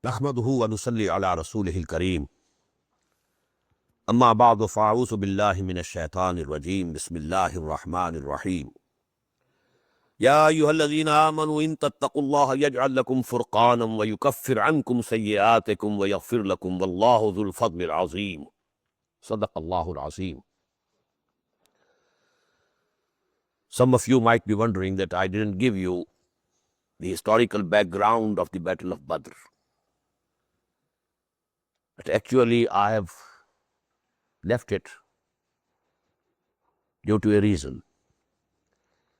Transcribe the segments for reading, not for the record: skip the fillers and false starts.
नहमदुहु व नुसल्ली अला रसूलिहिल करीम अम्मा बअद फ़अऊज़ु बिल्लाहि मिनश शैतानिर रजीम बिस्मिल्लाहिर रहमानिर रहीम या अय्युहल्लज़ीना आमनू इन तत्तक़ुल्लाह यजअल लकुम फ़ुरक़ानम व युकफ़्फ़िर अन्कुम सय्यिआतिकुम व यग़फ़िर लकुम वल्लाहु ज़ुल फ़ज़्लिल अज़ीम सदक़ल्लाहुल अज़ीम. Some of you might be wondering that I didn't give you the historical background of the Battle of Badr. But actually I have left it due to a reason.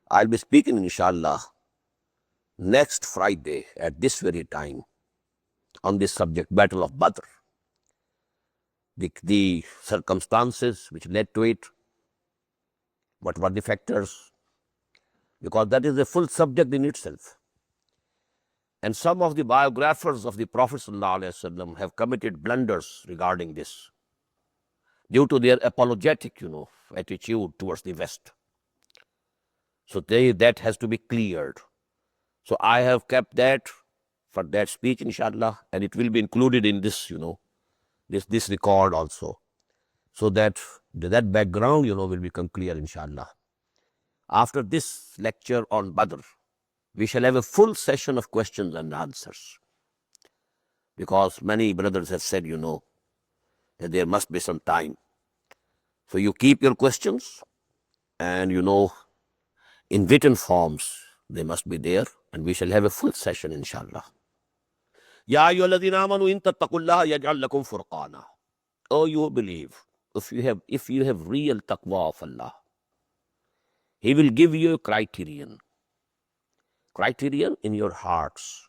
I'll be speaking, inshallah, next Friday at this very time on this subject, Battle of Badr. The circumstances which led to it, what were the factors, because that is a full subject in itself. And some of the biographers of the Prophet ﷺ have committed blunders regarding this due to their apologetic, attitude towards the West. So that has to be cleared. So I have kept that for that speech, inshallah, and it will be included in this, this record also. So that background, will become clear, inshallah. After this lecture on Badr, we shall have a full session of questions and answers. Because many brothers have said, that there must be some time. So you keep your questions and, in written forms, they must be there, and we shall have a full session, inshallah. Ya ayyuhalladhina amanu in tattaqullaha yaj'al lakum furqana. Oh, you believe, if you have real taqwa of Allah, He will give you a criterion in your hearts,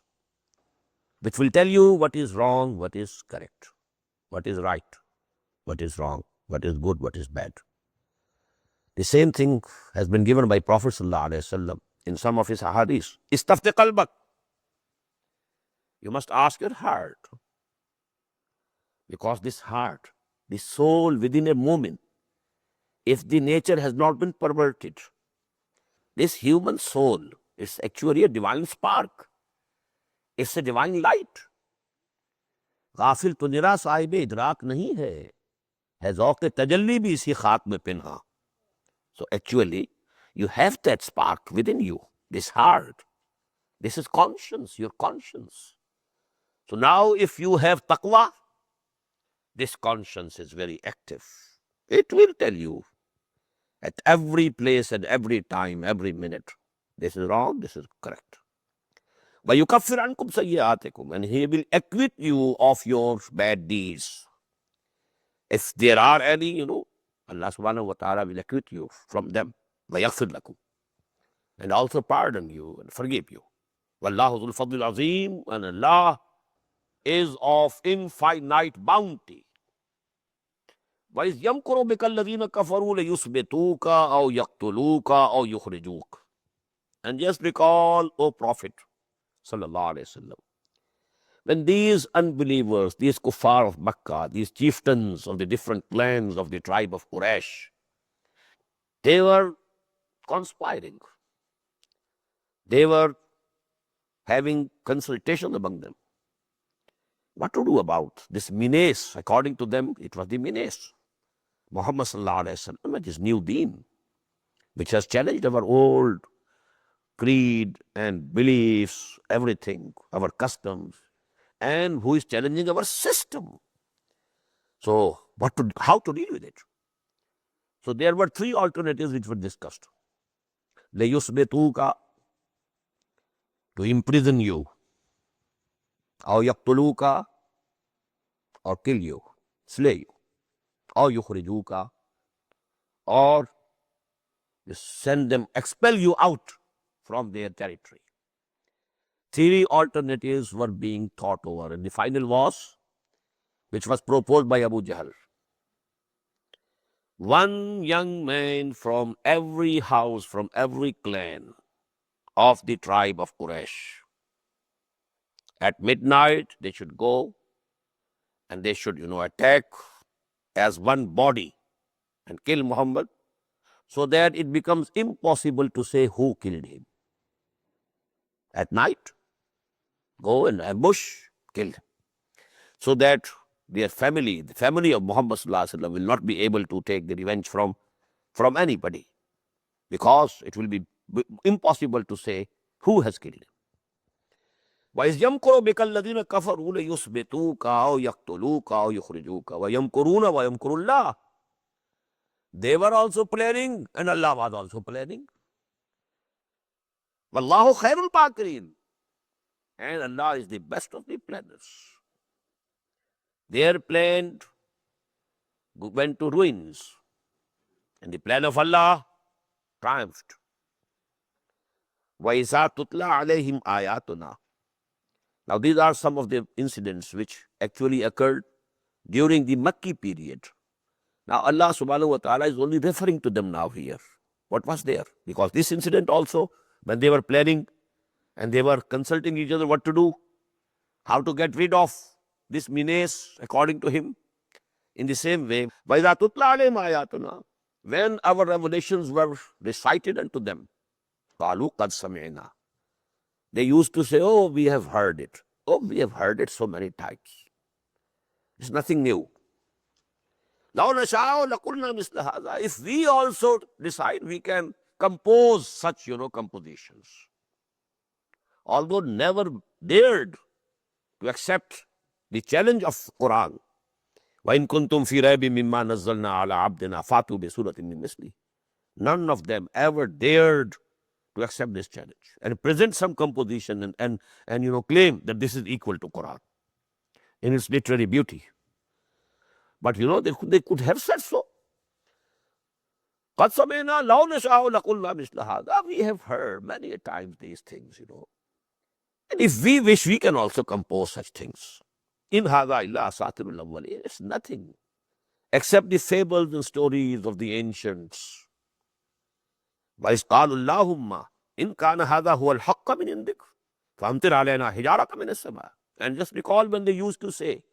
which will tell you what is wrong, what is correct, what is right, what is wrong, what is good, what is bad. The same thing has been given by Prophet ﷺ in some of his hadiths. Istafti qalbak. You must ask your heart. Because this heart, the soul within a moment, if the nature has not been perverted, this human soul is actually a divine spark. It's a divine light. गाफिल तो निरा साहिब इदराक नहीं है ज़ौक़ तजल्ली भी इसी खाक में पिन्हा. So actually, you have that spark within you, this heart. This is conscience, your conscience. So now if you have taqwa, this conscience is very active. It will tell you at every place, at every time, every minute, this is wrong, this is correct. وَيُكَفِّرْ عَنْكُمْ سَيِّئَاتِكُمْ, and He will acquit you of your bad deeds. If there are any, Allah subhanahu wa ta'ala will acquit you from them. وَيَغْفِرْ لَكُمْ, and also pardon you and forgive you. وَاللَّهُ ذُو الْفَضْلِ الْعَظِيمِ, and Allah is of infinite bounty. وَإِذْ يَمْكُرُ بِكَ الَّذِينَ كَفَرُوا لَيُثْبِتُوكَ أَوْ يَقْتُلُوكَ أَوْ يُخْرِجُوكَ. And just recall, O Prophet sallallahu alaihi wasallam, when these unbelievers, these kuffar of Makkah, these chieftains of the different clans of the tribe of Quraysh, they were conspiring. They were having consultation among them. What to do about this menace? According to them, it was the menace. Muhammad sallallahu alaihi wasallam and his new deen, which has challenged our old creed and beliefs, everything, our customs, and who is challenging our system. So how to deal with it? So there were three alternatives which were discussed. لَيُثْبِتُوكَ, to imprison you, أَوْ يَقْتُلُوكَ, or kill you, slay you, أَوْ يُخْرِجُوكَ, or send them, expel you out from their territory. Three alternatives were being thought over, and the final was, which was proposed by Abu Jahl. One young man from every house, from every clan of the tribe of Quraysh. At midnight, they should go and they should, attack as one body and kill Muhammad, so that it becomes impossible to say who killed him. At night, go and ambush, kill him, so that their family, the family of Muhammad sallallahu alaihi wasallam, will not be able to take the revenge from anybody, because it will be impossible to say who has killed him. وَإِذْ يَمْكُرُ بِكَ الَّذِينَ كَفَرُوا لِيُثْبِتُوكَ أَوْ يَقْتُلُوكَ أَوْ يُخْرِجُوكَ وَيَمْكُرُونَ وَيَمْكُرُ اللَّهُ. They were also planning, and Allah was also planning. وَاللَّهُ خَيْرُ الْمَاكِرِينَ. And Allah is the best of the planners. Their plan went to ruins, and the plan of Allah triumphed. وَإِذَا تُتْلَى عَلَيْهِمْ آيَاتُنَا. Now, these are some of the incidents which actually occurred during the Makki period. Now, Allah subhanahu wa ta'ala is only referring to them now here. What was there? Because this incident also, when they were planning and they were consulting each other what to do, how to get rid of this menace according to him. In the same way, وَإِذَا تُتْلَى عَلَيْهِمْ آيَاتُنَا, when our revelations were recited unto them, قَالُوا قَدْ سَمِعْنَا, they used to say, oh, we have heard it. Oh, we have heard it so many times. It's nothing new. لَوْ نَشَاءُ لَقُلْنَا مِثْلَ هَذَا. If we also decide, we can compose such, compositions. Although never dared to accept the challenge of Quran. وَإِن كُنْتُمْ فِي رَيْبٍ مِّمَّا نَزَّلْنَا عَلَىٰ عَبْدِنَا فَأْتُوا بِسُورَةٍ مِّن مِثْلِهِ. None of them ever dared to accept this challenge and present some composition and claim that this is equal to Quran in its literary beauty. But they could have said so. قَدْ سَمِعْنَا لَوْ نَشَاءُ لَقُلْنَا مِثْلَ هَذَا. We have heard many a times these things, And if we wish, we can also compose such things. In هَذَا إِلَّا أَسَاطِيرُ الْأَوَّلِينَ. It's nothing except the fables and stories of the ancients. وَإِذْ قَالُوا اللَّهُمَّ إِنْ كَانَ هَذَا هُوَ الْحَقَّ مِنْ عِنْدِكَ فَأَمْطِرْ عَلَيْنَا حِجَارَةً مِنَ السَّمَاءِ. And just recall when they used to say,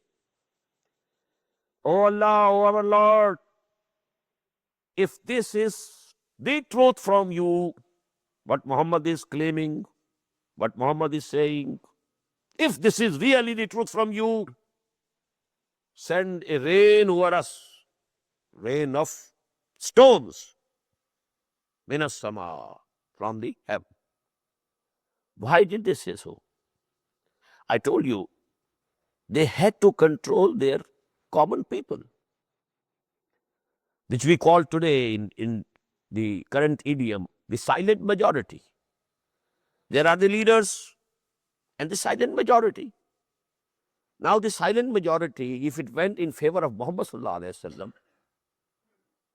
Oh Allah, oh our Lord, if this is the truth from you, what Muhammad is claiming, what Muhammad is saying, if this is really the truth from you, send a rain over us, rain of stones, minas sama, from the heaven. Why did they say so? I told you, they had to control their common people, which we call today in the current idiom, the silent majority. There are the leaders and the silent majority. Now, the silent majority, if it went in favor of Muhammad sallallahu alaihi wasallam,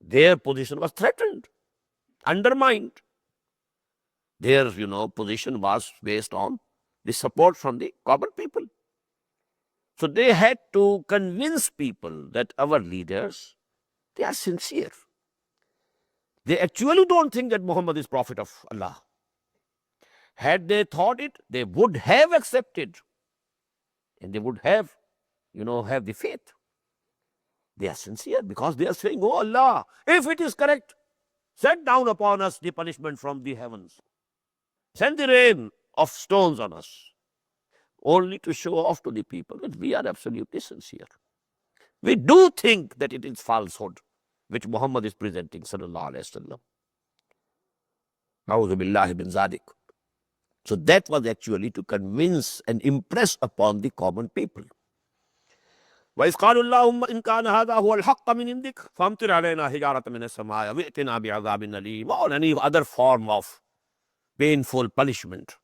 their position was threatened, undermined. Their, position was based on the support from the common people. So they had to convince people that our leaders, they are sincere. They actually don't think that Muhammad is prophet of Allah. Had they thought it, they would have accepted. And they would have, have the faith. They are sincere because they are saying, oh Allah, if it is correct, send down upon us the punishment from the heavens. Send the rain of stones on us. Only to show off to the people that we are absolutely sincere. We do think that it is falsehood which Muhammad is presenting, sallallahu alaihi wasallam. A'udhu billahi bin zadik. So that was actually to convince and impress upon the common people. وَإِذْ قَالُوا اللَّهُمَّ إِنْ كَانَ هَذَا هُوَ الْحَقَّ مِنْ عِنْدِكَ فَأَمْطِرْ عَلَيْنَا حِجَارَةً مِنَ السَّمَاءِ وَائْتِنَا بِعَذَابٍ أَلِيمٍ, or any other form of painful punishment.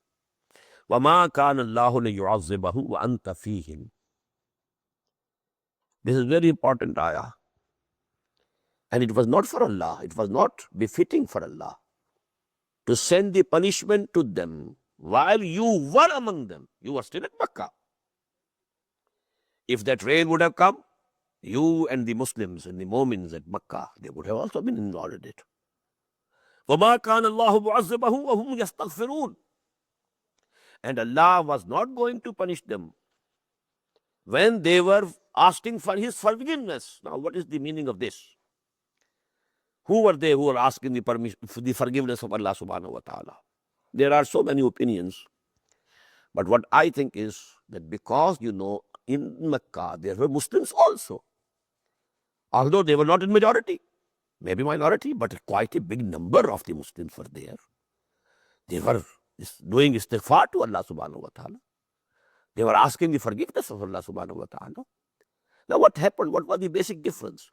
وَمَا كَانَ اللَّهُ لِيُعَذِّبَهُمْ وَأَنْتَ فِيهِمْ. This is very important ayah. And it was not for Allah, it was not befitting for Allah to send the punishment to them while you were among them. You were still at Makkah. If that rain would have come, you and the Muslims and the Mu'mins at Makkah, they would have also been involved in it. وَمَا كَانَ اللَّهُ مُعَذِّبَهُمْ وَهُمْ يَسْتَغْفِرُونَ. And Allah was not going to punish them when they were asking for His forgiveness. Now, what is the meaning of this? Who were they who were asking the forgiveness of Allah subhanahu wa ta'ala? There are so many opinions. But what I think is that because, in Mecca, there were Muslims also. Although they were not in majority, maybe minority, but quite a big number of the Muslims were there. They were doing istighfar to Allah subhanahu wa ta'ala. They were asking the forgiveness of Allah subhanahu wa ta'ala. Now what happened? What was the basic difference?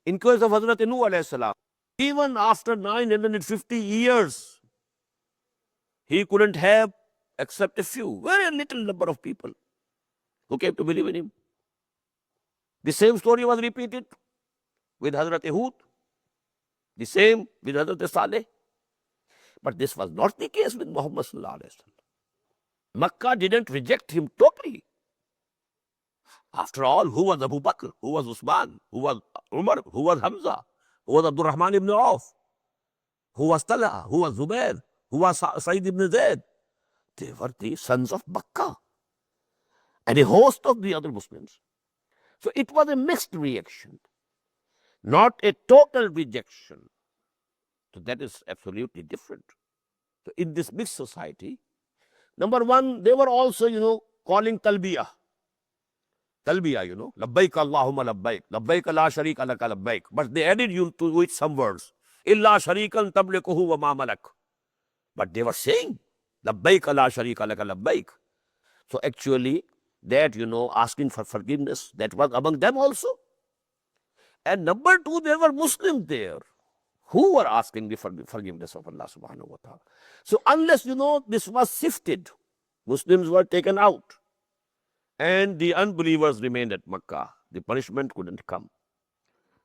In case of Hazrat Nuh alayhi salam, even after 950 years, he couldn't have except a few, very little number of people who came to believe in him. The same story was repeated with Hazrat Hud, the same with Hazrat Saleh. But this was not the case with Muhammad sallallahu alaihi wasallam. Makkah didn't reject him totally. After all, who was Abu Bakr? Who was Usman? Who was Umar? Who was Hamza? Who was Abdul Rahman ibn Auf? Who was Talha? Who was Zubair? Who was Sa'id ibn Zayd? They were the sons of Makkah and a host of the other Muslims. So it was a mixed reaction, not a total rejection. So that is absolutely different. So in this mixed society, number one, they were also, calling talbiyah. Talbiyah, labbaik Allahumma labbaik, labbaik la sharika laka labbaik. But they added to it some words. Illa sharikan tablikuhu wa ma malak. But they were saying, labbaik la sharika laka labbaik. So actually, that, asking for forgiveness, that was among them also. And number two, there were Muslims there who were asking the forgiveness of Allah subhanahu wa ta'ala. So unless, this was sifted, Muslims were taken out and the unbelievers remained at Makkah, the punishment couldn't come.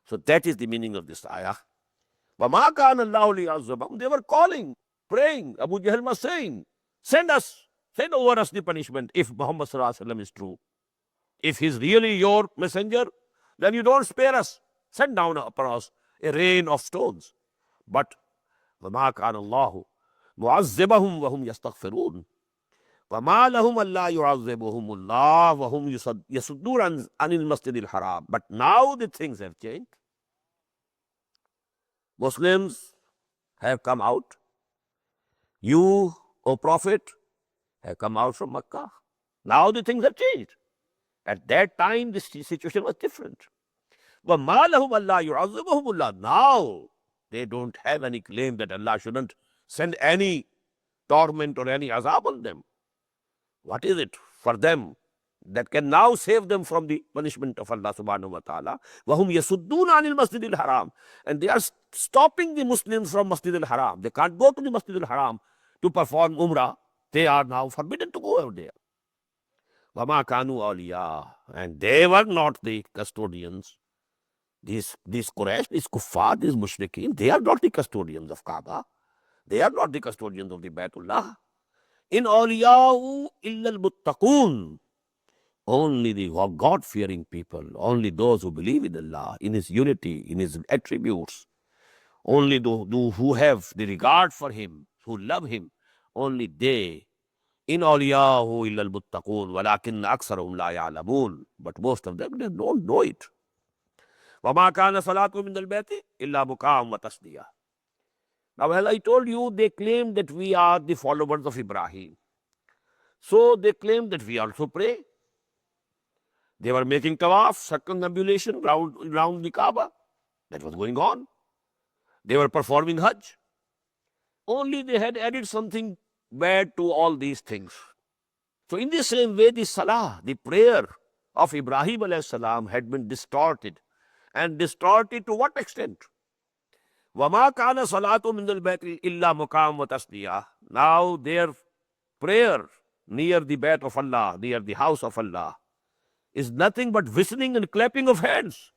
So that is the meaning of this ayah. وَمَا كَانَ اللَّهُ لِيَعَذِّبَهُمْ. They were calling, praying. Abu Jahl was saying, send over us the punishment if Muhammad sallallahu alaihi wasallam is true. If he's really your messenger, then you don't spare us. Send down upon us a rain of stones. But وَمَا كَانَ اللَّهُ مُعَذِّبَهُمْ وَهُمْ يَسْتَغْفِرُونَ وَمَا لَهُمْ أَلَّا يُعَذِّبَهُمُ اللَّهُ وَهُمْ يَصُدُّونَ عَنِ الْمَسْجِدِ الْحَرَامِ. But now the things have changed. Muslims have come out. You, O Prophet, have come out from Makkah. Now the things have changed. At that time, the situation was different. وَمَا لَهُمْ أَلَّا يُعَذِّبَهُمُ اللَّهُ. Now they don't have any claim that Allah shouldn't send any torment or any azab on them. What is it for them that can now save them from the punishment of Allah subhanahu wa ta'ala? وَهُمْ يَسُدُّونَ عَنِ الْمَسْجِدِ الْحَرَامِ. And they are stopping the Muslims from Masjid al-Haram. They can't go to the Masjid al-Haram to perform Umrah. They are now forbidden to go out there. وَمَا كَانُوا أَوْلِيَاءَ. And they were not the custodians. These Quraysh, these Kuffar, these Mushrikeen, they are not the custodians of Kaaba. They are not the custodians of the Baytullah. In awliya'u illa al-muttaqoon. Only the God-fearing people, only those who believe in Allah, in His unity, in His attributes, only those who have the regard for Him, who love Him, only they. In awliya'u illa al-muttaqoon, walakin aksarahum la ya'lamoon. But most of them, they don't know it. وَمَا كَانَ صَلَاتُهُمْ مِنَ الْبَيْتِ إِلَّا مُكَاءً وَتَصْدِيَةً. Now, as I told you, they claim that we are the followers of Ibrahim. So they claim that we also pray. They were making tawaf, circumambulation around the Kaaba. That was going on. They were performing Hajj. Only they had added something bad to all these things. So in the same way, the salah, the prayer of Ibrahim alayhi salam had been distorted. And distorted to what extent? وَمَا كَانَ صَلَاتُ مِنَ الْبَيْتِ إِلَّا مُقَامٌ وَتَصْدِيَةٌ. Now their prayer near the Bayt of Allah, near the house of Allah, is nothing but whistling and clapping of hands.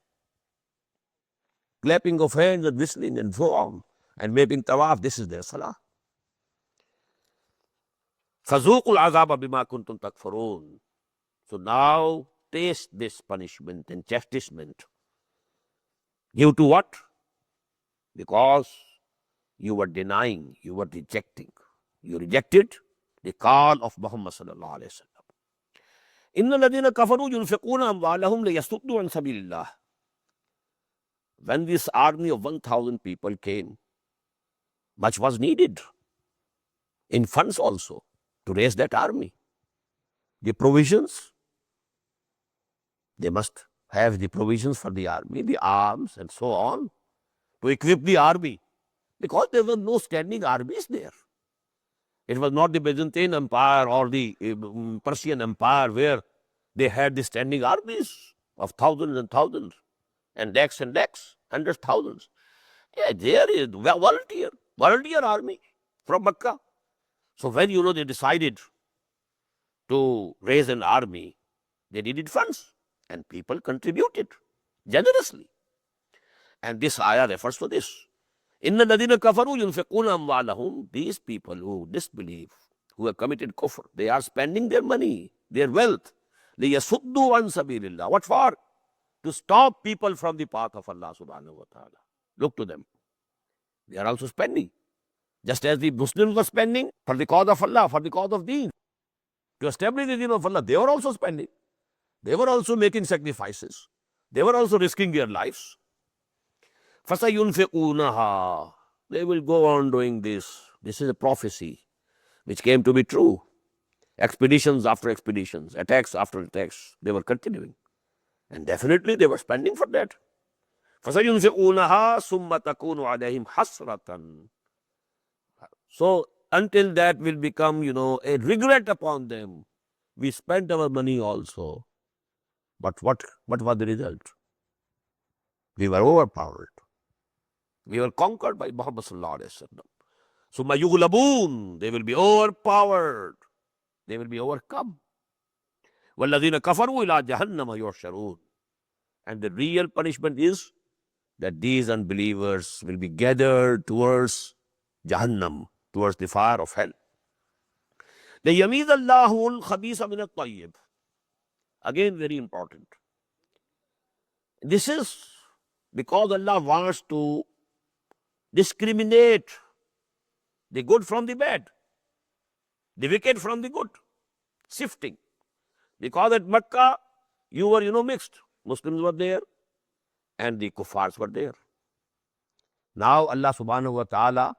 Clapping of hands and whistling and so on. And making tawaf, this is their salah. فَذُوقُوا الْعَذَابَ بِمَا كُنْتُمْ تَكْفُرُونَ. So now taste this punishment and chastisement. Due to what? Because you were denying, you were rejecting. You rejected the call of Muhammad sallallahu alaihi wasallam. إِنَّ الَّذِينَ كَفَرُوا يُنْفِقُونَ أَمْوَالَهُمْ لِيَصُدُّوا عَنْ سَبِيلِ اللَّهِ. When this army of 1,000 people came, much was needed in funds also to raise that army. The provisions, they must have the provisions for the army, the arms and so on, to equip the army, because there were no standing armies there. It was not the Byzantine Empire or the Persian Empire where they had the standing armies of thousands and thousands and decks, hundreds, thousands. Yeah, there is volunteer army from Mecca. So when they decided to raise an army, they needed funds and people contributed generously. And this ayah refers to this. Inna ladina kafaru yunfiquna amwalahum. These people who disbelieve, who have committed kufr, they are spending their money, their wealth. Liyasuddu an sabilillah. What for? To stop people from the path of Allah subhanahu wa ta'ala. Look to them. They are also spending. Just as the Muslims were spending for the cause of Allah, for the cause of deen. To establish the deen of Allah, they were also spending. They were also making sacrifices. They were also risking their lives. فَسَيُنْفِقُونَهَا. They will go on doing this. This is a prophecy which came to be true. Expeditions after expeditions, attacks after attacks, they were continuing. And definitely they were spending for that. فَسَيُنْفِقُونَهَا ثُمَّ تَكُونُ عَلَيْهِمْ حَسْرَةً. So until that will become, a regret upon them. We spent our money also. But what was the result? We were overpowered. We were conquered by Muhammad sallallahu alaihi wasallam. Summa yughlabun. They will be overpowered. They will be overcome. وَالَّذِينَ كَفَرُوا إِلَىٰ جَهَنَّمَ يُحْشَرُونَ. And the real punishment is that these unbelievers will be gathered towards Jahannam, towards the fire of hell. لِيَمِيزَ اللَّهُ الْخَبِيثَ مِنَ الطَّيِّبِ. Again, very important. This is because Allah wants to discriminate the good from the bad, the wicked from the good, sifting. Because at Mecca, you were, mixed. Muslims were there and the kuffars were there. Now Allah subhanahu wa ta'ala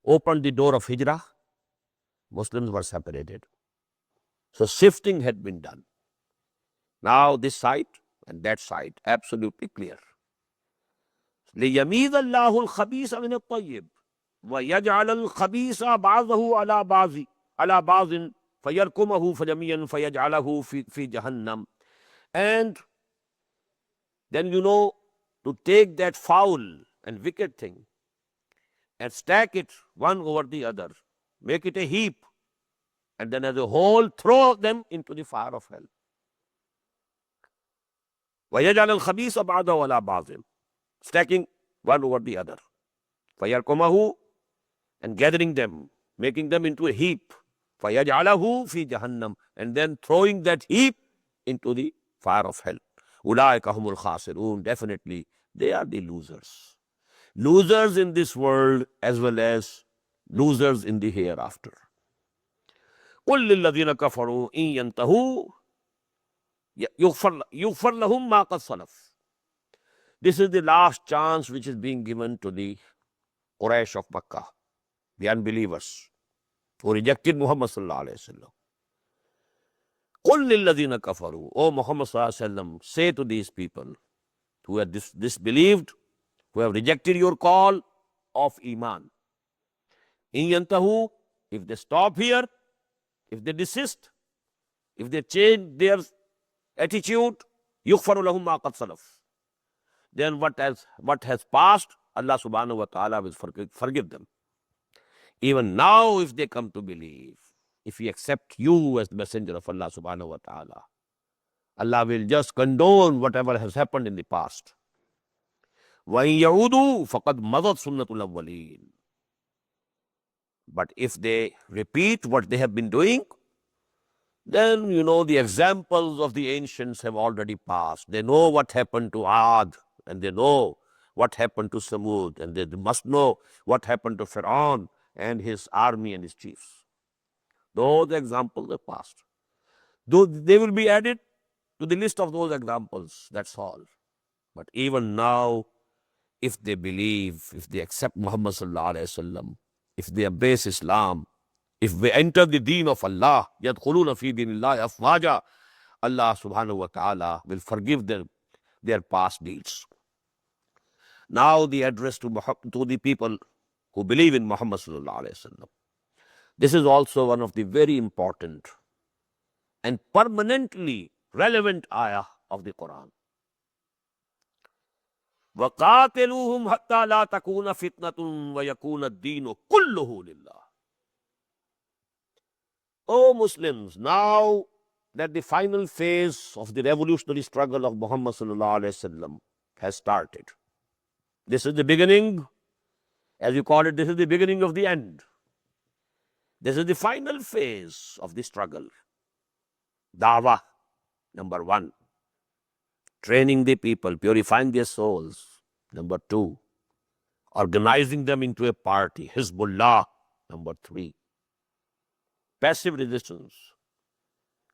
opened the door of hijrah. Muslims were separated. So sifting had been done. Now this side and that side, absolutely clear. لِيَمِيزَ اللَّهُ الْخَبِيثَ مِنَ الطَّيِّبِ وَيَجْعَلَ الْخَبِيثَ بَعْضَهُ عَلَى بَعْضٍ فَيَرْكُمَهُ فَجَمِيعًا فَيَجْعَلَهُ فِي جَهَنَّمَ. And then, to take that foul and wicked thing and stack it one over the other, make it a heap, and then as a whole throw them into the fire of hell. وَيَجْعَلَ الْخَبِيثَ بَعْضَهُ عَلَى بَعْضٍ. Stacking one over the other. فَيَرْكُمَهُ. And gathering them, making them into a heap. فَيَجْعَلَهُ فِي جَهَنَّمَ. And then throwing that heap into the fire of hell. أُولَٰئِكَ هُمُ الْخَاسِرُونَ. Definitely, they are the losers. Losers in this world as well as losers in the hereafter. قُلْ لِلَّذِينَ كَفَرُوا إِن يَنْتَهُوا يُغْفَرْ لَهُمْ مَا قَدْ سَلَفَ. This is the last chance which is being given to the Quraysh of Makkah, the unbelievers who rejected Muhammad sallallahu alaihi wasallam. قُلْ لِلَّذِينَ كَفَرُوا. O Muhammad sallallahu alaihi wasallam, say to these people who have disbelieved, who have rejected your call of Iman. إِن يَنْتَهُوا. If they stop here, if they desist, if they change their attitude, يُغْفَرُ لَهُمْ مَا قَدْ سَلَفَ. Then what has passed, Allah subhanahu wa ta'ala will forgive them. Even now, if they come to believe, if we accept you as the messenger of Allah subhanahu wa ta'ala, Allah will just condone whatever has happened in the past. وَإِن يَعُودُوا فَقَدْ مَضَتْ سُنَّةُ الْأَوَّلِينَ. But if they repeat what they have been doing, then the examples of the ancients have already passed. They know what happened to Ad, and they know what happened to Samud, and they must know what happened to Pharaoh and his army and his chiefs. Those examples are past. Though they will be added to the list of those examples, that's all. But even now, if they believe, if they accept Muhammad sallallahu alaihi wasallam, if they embrace Islam, if they enter the deen of Allah, يَدْخُلُونَ فِي دِينِ اللَّهِ أَفْوَاجًا, Allah subhanahu wa ta'ala will forgive their past deeds. Now the address to the people who believe in Muhammad sallallahu alaihi wasallam. This is also one of the very important and permanently relevant ayah of the Quran. وَقَاتِلُوهُمْ حَتَّى لَا تَكُونَ فِتْنَةٌ وَيَكُونَ الدِّينُ كُلُّهُ لِلَّهِ. O Muslims, now that the final phase of the revolutionary struggle of Muhammad sallallahu alaihi wasallam has started, this is the beginning, as you call it, this is the beginning of the end. This is the final phase of the struggle. Dawah, number one. Training the people, purifying their souls. Number two. Organizing them into a party, Hizbullah. Number three. Passive resistance.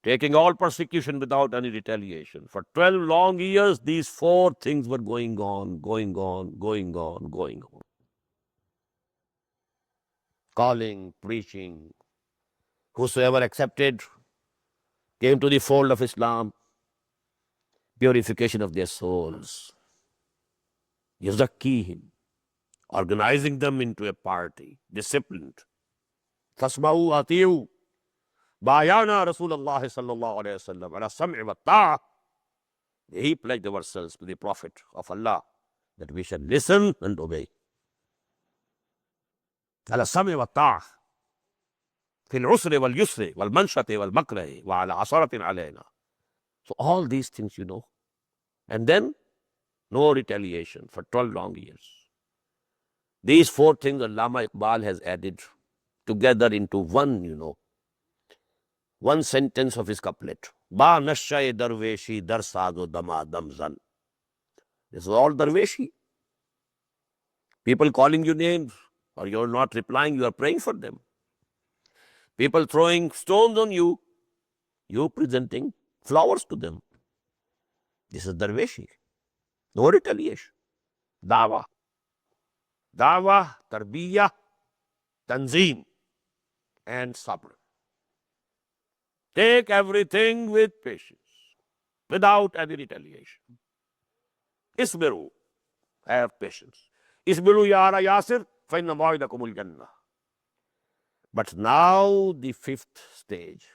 Taking all persecution without any retaliation. For 12 long years, these four things were going on. Calling, preaching. Whosoever accepted came to the fold of Islam. Purification of their souls. Yuzakkihim. Organizing them into a party. Disciplined. Fasma'u ati'u. Bayana Rasulullah sallallahu alayhi wa sallam. Ala sam'i wa ta'a. He pledged ourselves to the Prophet of Allah that we shall listen and obey. Ala sam'i wa ta'a. Fil usri wal yusri wal manshati wal makrahi wa ala asaratin alayna. So all these things, And then, no retaliation for 12 long years. These four things Allama Iqbal has added together into one, one sentence of his couplet. Ba nashai darweshi dar sado dama damzan. This is all darweshi. People calling you names, or you're not replying, you are praying for them. People throwing stones on you, you presenting flowers to them. This is darweshi. No retaliation. Dawah. Dawah, tarbiyah, tanzim, and sabr. Take everything with patience, without any retaliation. Isbiru, have patience. Isbiru ya ala Yasir, fa inna maw'idakumul jannah. But now the fifth stage,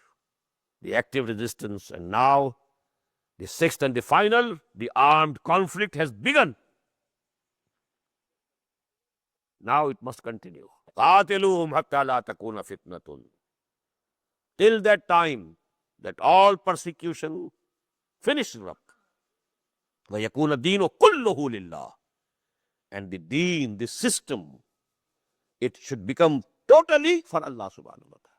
the active resistance, and now the sixth and the final, the armed conflict has begun. Now it must continue. قَاتِلُوهُمْ حَتَّى لَا تَكُونَ فِتْنَةٌ. Till that time, that all persecution finishes up. وَيَكُونَ الدِّينُ كُلُّهُ لِلَّهِ. And the deen, the system, it should become totally for Allah subhanahu wa ta'ala.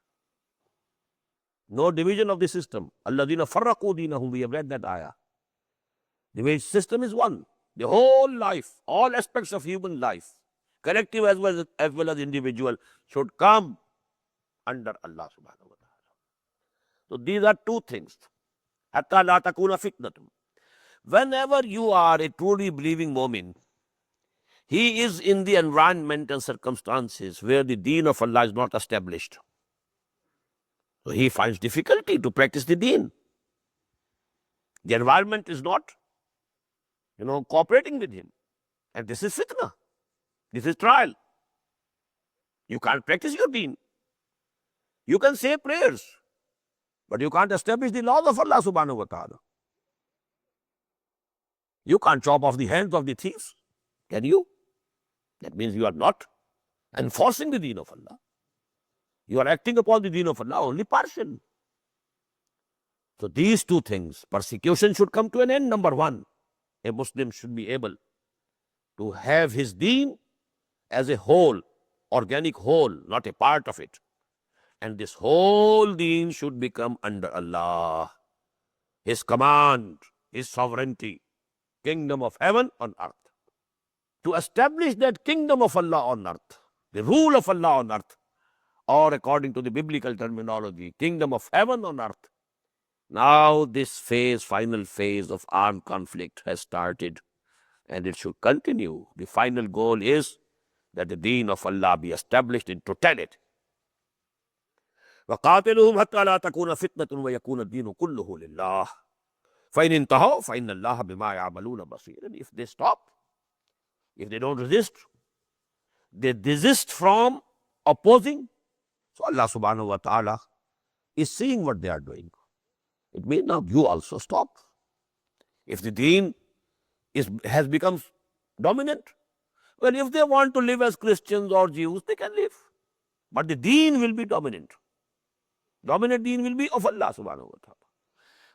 No division of the system. الَّذِينَ فَرَّقُوا دِينَهُمْ. We have read that ayah. The system is one. The whole life, all aspects of human life, collective as well as individual, should come under Allah subhanahu wa ta'ala. So these are two things. Hatta la takuna fitnatum. Whenever you are a truly believing mu'min, he is in the environment and circumstances where the deen of Allah is not established. So he finds difficulty to practice the deen. The environment is not, cooperating with him. And this is fitna. This is trial. You can't practice your deen. You can say prayers, but you can't establish the laws of Allah subhanahu wa ta'ala. You can't chop off the hands of the thieves. Can you? That means you are not enforcing the deen of Allah. You are acting upon the deen of Allah only partial. So these two things, persecution should come to an end. Number one, a Muslim should be able to have his deen as a whole organic whole, not a part of it. And this whole deen should become under Allah, His command, His sovereignty, kingdom of heaven on earth. To establish that kingdom of Allah on earth, the rule of Allah on earth, or according to the biblical terminology, kingdom of heaven on earth. Now this phase, final phase of armed conflict has started, and it should continue. The final goal is that the deen of Allah be established in totality. وَقَاتِلُهُمْ حَتَّى لَا تَكُونَ فِتْنَةٌ وَيَكُونَ الدِّينُ كُلُّهُ لِلَّهِ فَإِنِ انْتَهَوْا فَإِنَّ اللَّهَ بِمَا يَعْمَلُونَ بَصِيرٌ. And if they stop, if they don't resist, they desist from opposing, so Allah subhanahu wa ta'ala is seeing what they are doing. It means now you also stop. If the deen has become dominant, well, if they want to live as Christians or Jews, they can live. But the deen will be dominant. Dominant deen will be of Allah subhanahu wa ta'ala.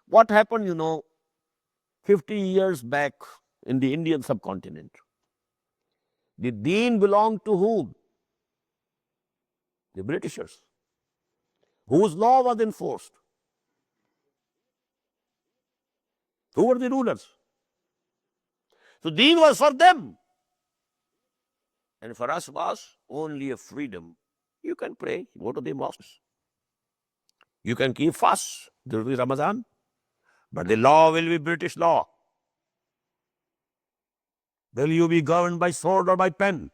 What happened, 50 years back in the Indian subcontinent? The deen belonged to whom? The Britishers, whose law was enforced. Who were the rulers? So deen was for them. And for us was only a freedom. You can pray, go to the mosques. You can keep fast during Ramadan. But the law will be British law. Will you be governed by sword or by pen?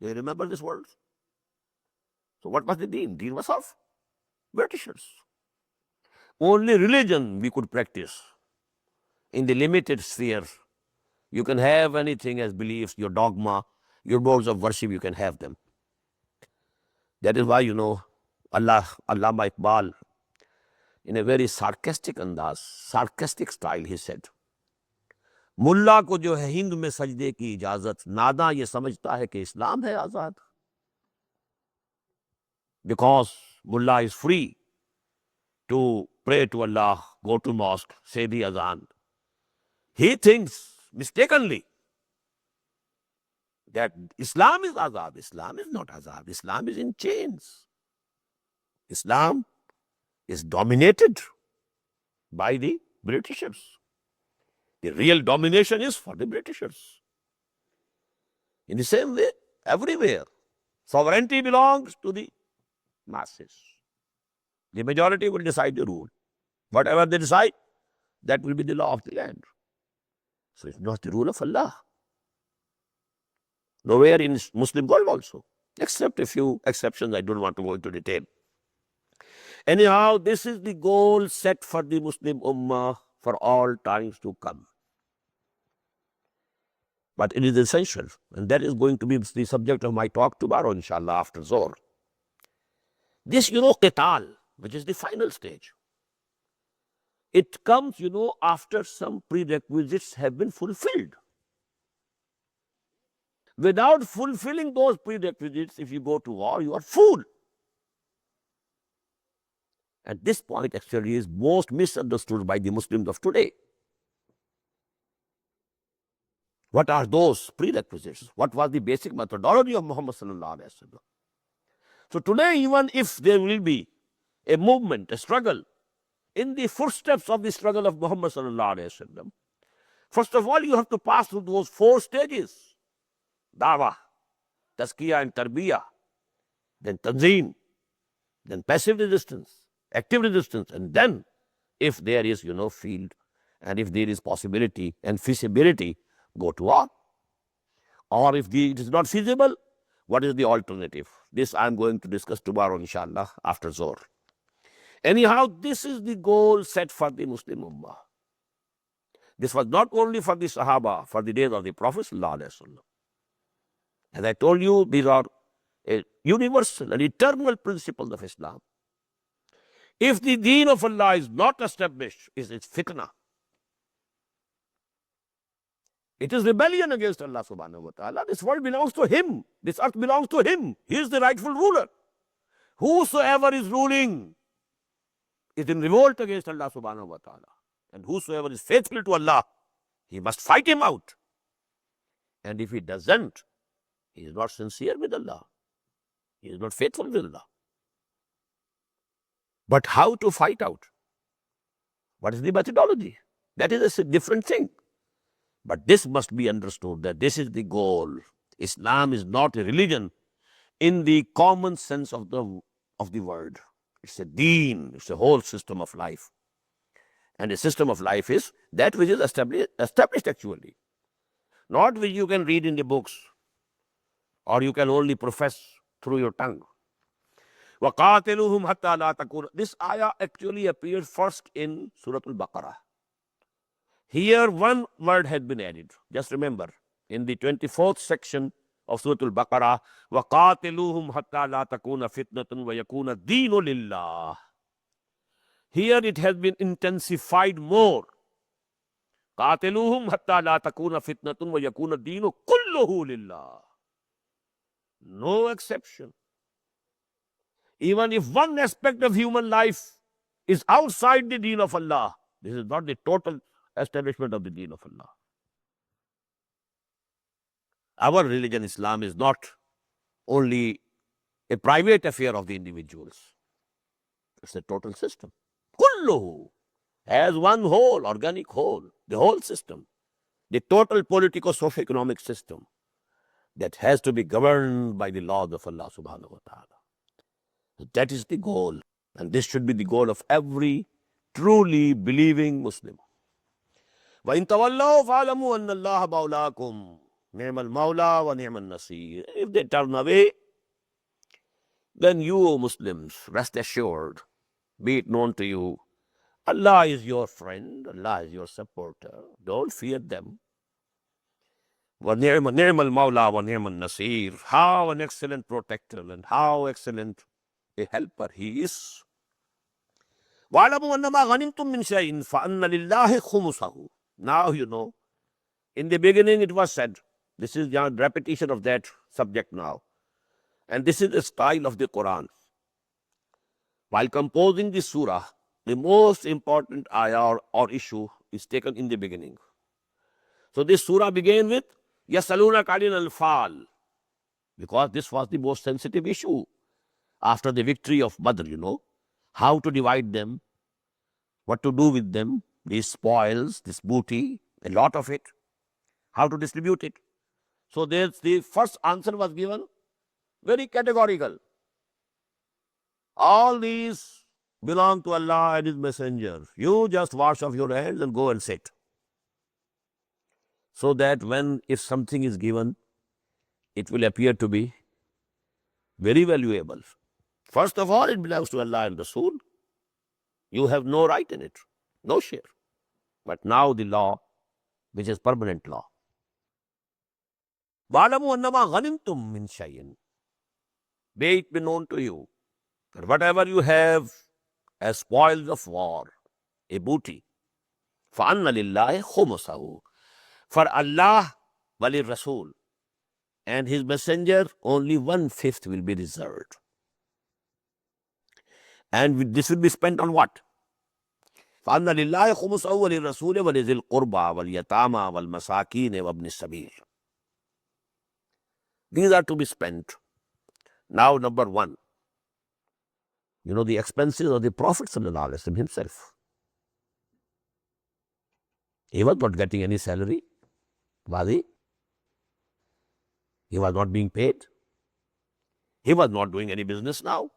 Do you remember these words? So what was the deen? Deen was of Britishers. Only religion we could practice in the limited sphere. You can have anything as beliefs, your dogma, your modes of worship, you can have them. That is why, Allama Iqbal, in a very sarcastic andaz, sarcastic style, he said, मुल्ला को जो है हिंद में सजदे की इजाजत, नादा ये समझता है कि इस्लाम है आजाद. Because mullah is free to pray to Allah, go to mosque, say the azan, he thinks mistakenly that Islam is azad. Islam is not azad. Islam is in chains. Islam is dominated by the Britishers. The real domination is for the Britishers. In the same way, everywhere, sovereignty belongs to the masses. The majority will decide the rule. Whatever they decide, that will be the law of the land. So it's not the rule of Allah. Nowhere in Muslim world also, except a few exceptions. I don't want to go into detail. Anyhow, this is the goal set for the Muslim Ummah for all times to come. But it is essential, and that is going to be the subject of my talk tomorrow, inshallah, after Zohr. This, qital, which is the final stage, it comes, after some prerequisites have been fulfilled. Without fulfilling those prerequisites, if you go to war, you are fool. And this point actually is most misunderstood by the Muslims of today. What are those prerequisites? What was the basic methodology of Muhammad sallallahu alaihi wasallam? So today, even if there will be a movement, a struggle, in the footsteps of the struggle of Muhammad sallallahu alaihi wasallam, first of all, you have to pass through those 4 stages: dawah, tazkiyah and tarbiyah, then tanzeen, then passive resistance, active resistance, and then, if there is, field, and if there is possibility and feasibility, go to war. Or if it is not feasible, what is the alternative? This I am going to discuss tomorrow, inshallah, after Zohr. Anyhow, this is the goal set for the Muslim Ummah. This was not only for the Sahaba, for the days of the Prophet sallallahu alaihi wasallam. As I told you, these are a universal and eternal principles of Islam. If the deen of Allah is not established, it's fitna. It is rebellion against Allah subhanahu wa ta'ala. This world belongs to Him. This earth belongs to Him. He is the rightful ruler. Whosoever is ruling is in revolt against Allah subhanahu wa ta'ala. And whosoever is faithful to Allah, he must fight him out. And if he doesn't, He is not sincere with Allah. He is not faithful with Allah. But how to fight out? What is the methodology? That is a different thing. But this must be understood that this is the goal. Islam is not a religion in the common sense of the word. It's a deen. It's a whole system of life. And a system of life is that which is established actually. Not which you can read in the books or you can only profess through your tongue. وَقَاتِلُوهُمْ حَتَّى لَا تَكُونَ. This ayah actually appears first in Surah Al-Baqarah. Here one word had been added. Just remember, in the 24th section of Surah Al-Baqarah, وَقَاتِلُوهُمْ حَتَّى لَا تَكُونَ فِتْنَةٌ وَيَكُونَ الدِّينُ لِلَّهِ. Here it has been intensified more. قَاتِلُوهُمْ حَتَّى لَا تَكُونَ فِتْنَةٌ وَيَكُونَ الدِّينُ كُلُّهُ لِلَّهِ. No exception. Even if one aspect of human life is outside the deen of Allah, this is not the total establishment of the deen of Allah. Our religion, Islam, is not only a private affair of the individuals. It's a total system. Kulluhu, as one whole, organic whole, the whole system, the total politico-socio-economic system that has to be governed by the laws of Allah subhanahu wa ta'ala. That is the goal. And this should be the goal of every truly believing Muslim. وَإِن تَوَلَّوْا فَاعْلَمُوا أَنَّ اللَّهَ مَوْلَاكُمْ نِعْمَ الْمَوْلَى وَنِعْمَ النَّصِيرُ. If they turn away, then you Muslims, rest assured, be it known to you, Allah is your friend, Allah is your supporter. Don't fear them. وَنِعْمَ الْمَوْلَى وَنِعْمَ النَّصِيرُ. How an excellent protector and how excellent a helper he is. وَاعْلَمُوا أَنَّمَا غَنِمْتُم مِّن شَيْءٍ فَأَنَّ لِلَّهِ خُمُسَهُ. Now you know. In the beginning it was said. This is the repetition of that subject now. And this is the style of the Quran. While composing the surah, the most important ayah or issue is taken in the beginning. So this surah began with يَسَأَلُونَكَ عَنِ الْأَنْفَالِ, because this was the most sensitive issue after the victory of Badr, you know. How to divide them, what to do with them, these spoils, this booty, a lot of it, how to distribute it. So there's the first answer was given, very categorical. All these belong to Allah and His Messenger. You just wash off your hands and go and sit. So that if something is given, it will appear to be very valuable. First of all, it belongs to Allah and Rasul. You have no right in it, no share. But now the law, which is permanent law. وَاعْلَمُوا أَنَّمَا غَنِمْتُم مِّن شَيْءٍ. May it be known to you that whatever you have as spoils of war, a booty, فَأَنَّ لِلَّهِ خُمُسَهُ. For Allah, Wali Rasul, and His Messenger, only 1/5 will be reserved. And this will be spent on what? فَأَنَّ لِلَّهِ خُمُسَهُ وَلِلرَّسُولِ وَلِذِي الْقُرْبَى وَالْيَتَامَى وَالْمَسَاكِينِ وَابْنِ السَّبِيلِ. These are to be spent. Now, number one, you know, the expenses of the Prophet ﷺ himself. He was not getting any salary, was he? He was not being paid. He was not doing any business now.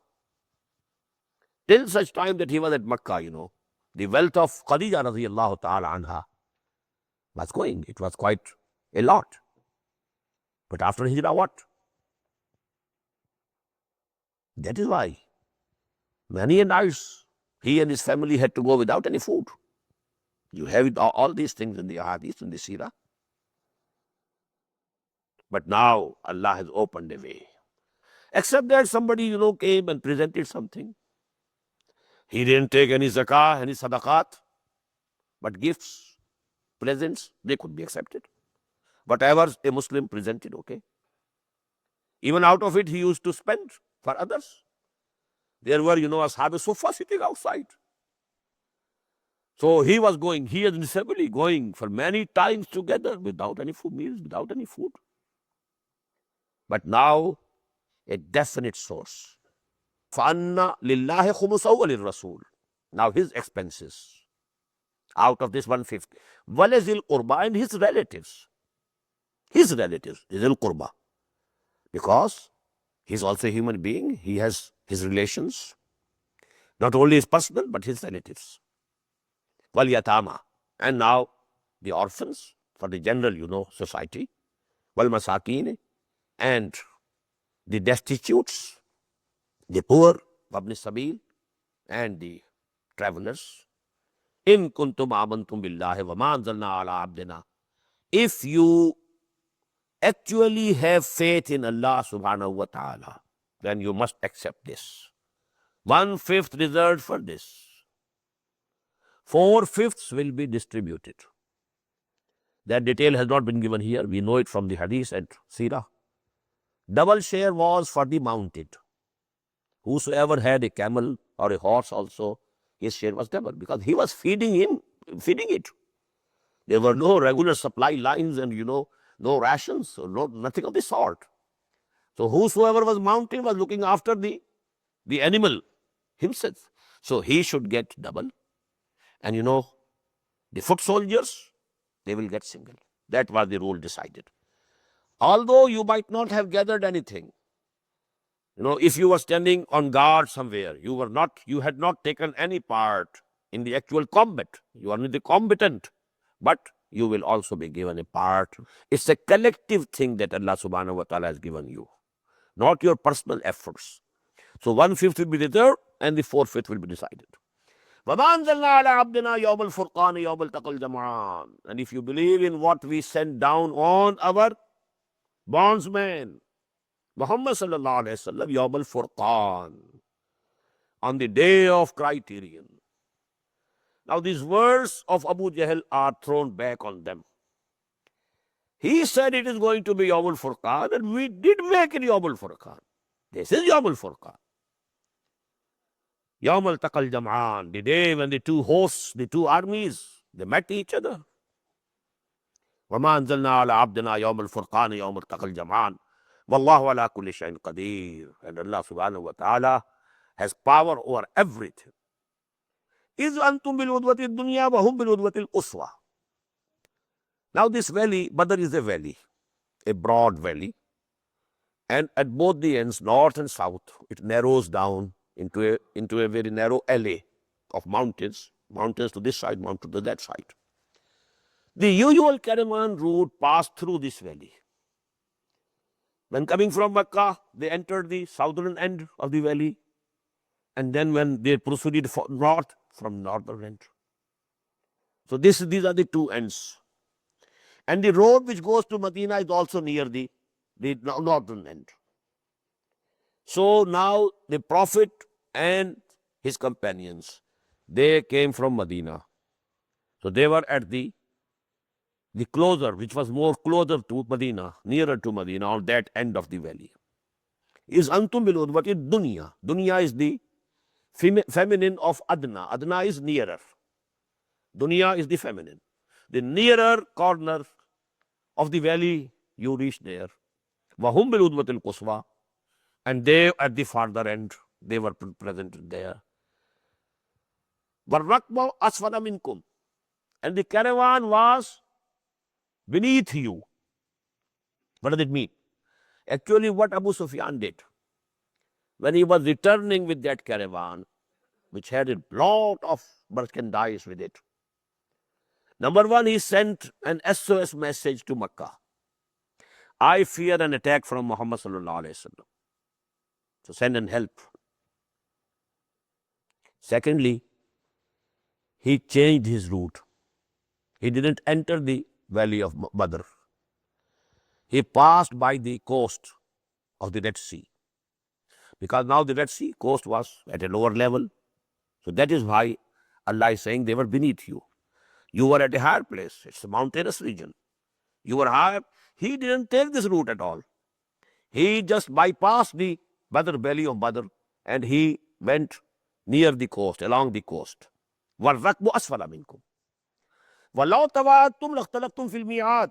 Till such time that he was at Makkah, you know, the wealth of Khadija radiyallahu ta'ala anha was going. It was quite a lot. But after Hijrah, what? That is why many nights he and his family had to go without any food. You have all these things in the Ahadith, in the Seerah. But now Allah has opened a way. Except that somebody, you know, came and presented something. He didn't take any zakah, any sadaqat, but gifts, presents, they could be accepted. Whatever a Muslim presented, okay. Even out of it, he used to spend for others. There were, you know, Ashab Sufa sitting outside. So he was going, he and his family going for many times together without any food, meals, without any food. but now a definite source. فَأَنَّ لِلَّهِ خُمُسَهُ وَلِلرَّسُولِ. Now his expenses out of this 1/5. وَلَذِي الْقُرْبَى, and his relatives. His relatives, Dhil Qurba. Because he's also a human being. He has his relations. Not only his personal, but his relatives. Wal Yatama. And now the orphans for the general, society. Wal Masakin. And the destitutes, the poor, Wabni Sabil, and the travelers. In kuntum amantum billahi wa ma anzalna ala abdina. If you actually have faith in Allah subhanahu wa ta'ala, then you must accept this. 1/5 reserved for this. 4/5 will be distributed. That detail has not been given here. We know it from the hadith and seerah. Double share was for the mounted. Whosoever had a camel or a horse also, his share was double because he was feeding it. There were no regular supply lines and, no rations, so nothing of the sort. So whosoever was mounted was looking after the animal himself. So he should get double. And the foot soldiers, they will get single. That was the rule decided. Although you might not have gathered anything, if you were standing on guard somewhere, you had not taken any part in the actual combat. You are not the combatant, but you will also be given a part. It's a collective thing that Allah subhanahu wa ta'ala has given you, not your personal efforts. So 1/5 will be reserved and the 4/5 will be decided. And if you believe in what we sent down on our bondsman, Muhammad sallallahu alayhi wa sallam, Yawm al-Furqan, on the day of criterion. Now these words of Abu Jahl are thrown back on them. He said it is going to be Yawm al-Furqan, and we did make it Yawm al-Furqan. This is Yawm al-Furqan. Yawm al-Taqal Jam'an, the day when the two hosts, the two armies, they met each other. وَمَا أَنزَلْنَا عَلَىٰ عَبْدِنَا يَوْمَ الْفُرْقَانِ يَوْمَ الْتَقَى الْجَمْعَانِ وَاللَّهُ عَلَىٰ كُلِّ شَيْءٍ قَدِيرٌ. And Allah subhanahu wa ta'ala has power over everything. إِذْ أَنْتُمْ بِالْعُدْوَةِ الدُّنْيَا وَهُمْ بِالْعُدْوَةِ الْقُصْوَى. Now this valley, Badr is a valley, a broad valley. And at both the ends, north and south, it narrows down into a very narrow alley of mountains. Mountains to this side, mountains to that side. The usual caravan route passed through this valley. When coming from Mecca, they entered the southern end of the valley. And then when they proceeded north, from northern end. So these are the two ends. And the road which goes to Medina is also near the northern end. So now the Prophet and his companions, they came from Medina. So they were at the closer, which was more closer to Medina, nearer to Medina, on that end of the valley. Is Antum bil udwati dunya. Dunya is the feminine of Adna. Adna is nearer. Dunya is the feminine. The nearer corner of the valley, you reach there. Wahum bil udwatil quswa. And they at the farther end, they were present there. Warrakba asfala minkum. And the caravan was beneath you. What does it mean? Actually, what Abu Sufyan did, when he was returning with that caravan, which had a lot of merchandise with it, number one, he sent an SOS message to Makkah. I fear an attack from Muhammad sallallahu alaihi wasallam. So send and help. Secondly, he changed his route. He didn't enter the valley of Badr. He passed by the coast of the Red Sea. Because now the Red Sea coast was at a lower level. So that is why Allah is saying they were beneath you. You were at a higher place. It's a mountainous region. You were higher. He didn't take this route at all. He just bypassed the Badr valley of Badr and he went near the coast, along the coast. وَالرَّكْبُ أَسْفَلَ مِنْكُمْ وَلَوْ تَوَعَدْتُمْ لَاخْتَلَفْتُمْ فِي الْمِيعَادِ.